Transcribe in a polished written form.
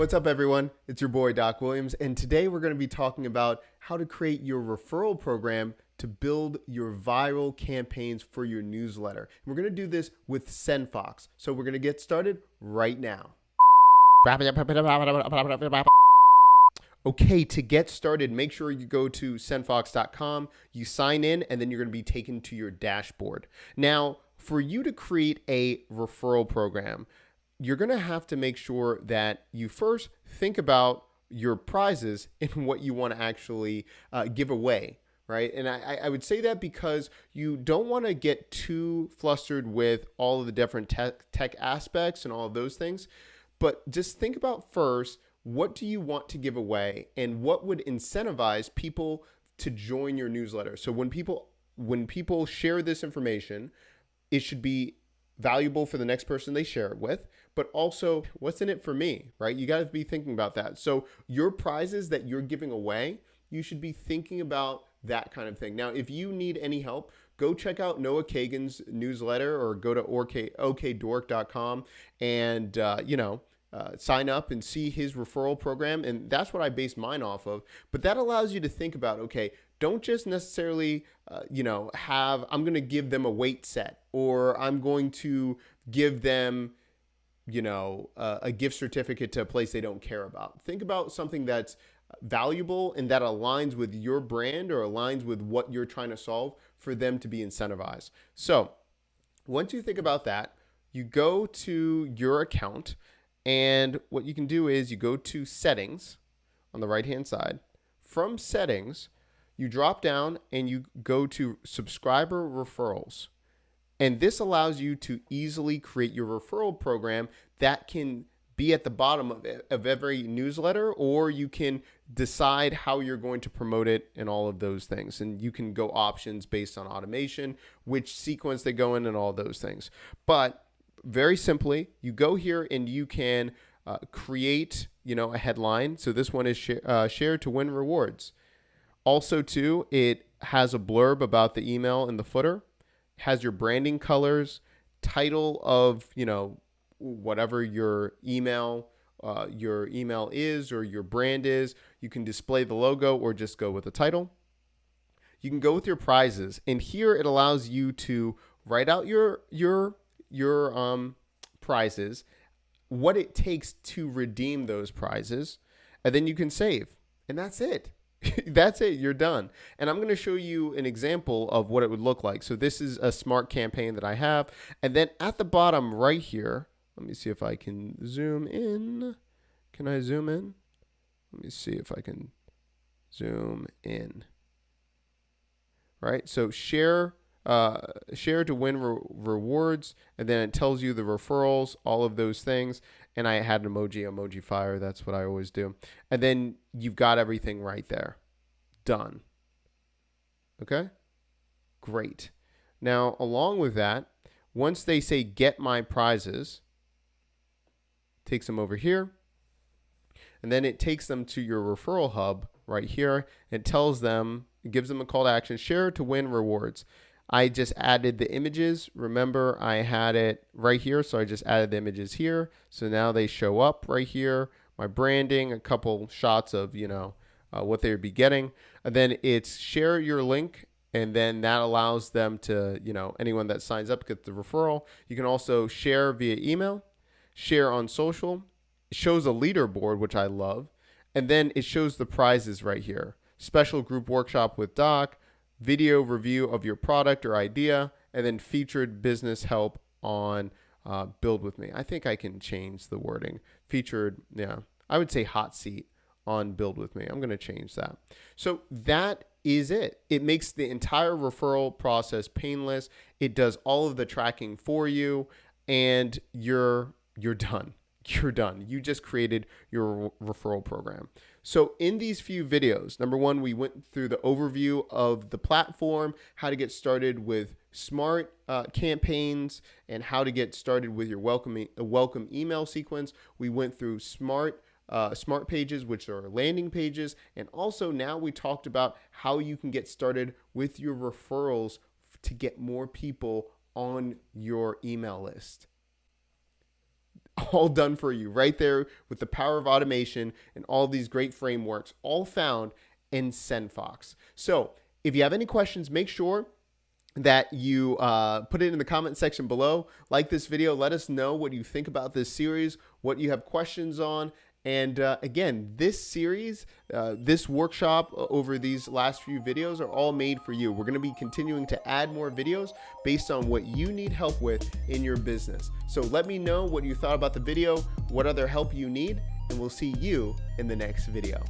What's up, everyone? It's your boy, Doc Williams, and today we're going to be talking about how to create your referral program to build your viral campaigns for your newsletter. And we're going to do this with SendFox. So we're going to get started right now. Okay, to get started, make sure you go to SendFox.com, you sign in, and then you're going to be taken to your dashboard. Now, for you to create a referral program, you're going to have to make sure that you first think about your prizes and what you want to actually give away, right? And I would say that because you don't want to get too flustered with all of the different tech aspects and all of those things, but just think about first, what do you want to give away and what would incentivize people to join your newsletter? So when people share this information, it should be valuable for the next person they share it with, but also what's in it for me, right? You got to be thinking about that. So your prizes that you're giving away, you should be thinking about that kind of thing. Now, if you need any help, go check out Noah Kagan's newsletter or go to okdork.com and, sign up and see his referral program. And that's what I base mine off of. But that allows you to think about, okay, don't just necessarily, I'm going to give them a weight set or I'm going to give them, a gift certificate to a place they don't care about. Think about something that's valuable and that aligns with your brand or aligns with what you're trying to solve for them to be incentivized. So once you think about that, you go to your account. And what you can do is you go to settings on the right-hand side. From settings, you drop down and you go to subscriber referrals. And this allows you to easily create your referral program that can be at the bottom of every newsletter, or you can decide how you're going to promote it and all of those things. And you can go options based on automation, which sequence they go in and all those things. But very simply, you go here and you can create, a headline. So this one is share to win rewards. Also, too, it has a blurb about the email in the footer. It has your branding colors, title of, whatever your email is or your brand is. You can display the logo or just go with the title. You can go with your prizes, and here it allows you to write out your prizes, what it takes to redeem those prizes, and then you can save. And that's it. That's it. You're done. And I'm going to show you an example of what it would look like. So this is a smart campaign that I have. And then at the bottom right here, let me see if I can zoom in. Can I zoom in? Let me see if I can zoom in. Right? So share to win rewards, and then it tells you the referrals, all of those things. And I had an emoji fire. That's what I always do. And then you've got everything right there. Done. Okay? Great. Now, along with that, once they say get my prizes, takes them over here. And then it takes them to your referral hub right here. It tells them, it gives them a call to action, share to win rewards. I just added the images. Remember, I had it right here, so I just added the images here. So now they show up right here. My branding, a couple shots of, what they would be getting. And then it's share your link, and then that allows them to, anyone that signs up gets the referral. You can also share via email, share on social. It shows a leaderboard, which I love. And then it shows the prizes right here. Special group workshop with Doc, video review of your product or idea, and then featured business help on Build With Me. I think I can change the wording. Featured, I would say hot seat on Build With Me. I'm going to change that. So that is it. It makes the entire referral process painless. It does all of the tracking for you, and you're done. You're done. You just created your referral program. So in these few videos, number one, we went through the overview of the platform, how to get started with smart campaigns, and how to get started with your welcome email sequence. We went through smart pages, which are landing pages. And also now we talked about how you can get started with your referrals to get more people on your email list. all done for you right there with the power of automation and all these great frameworks, all found in SendFox. So if you have any questions, make sure that you put it in the comment section below. Like this video, let us know what you think about this series, what you have questions on. And again, this series, this workshop over these last few videos are all made for you. We're going to be continuing to add more videos based on what you need help with in your business. So let me know what you thought about the video, what other help you need, and we'll see you in the next video.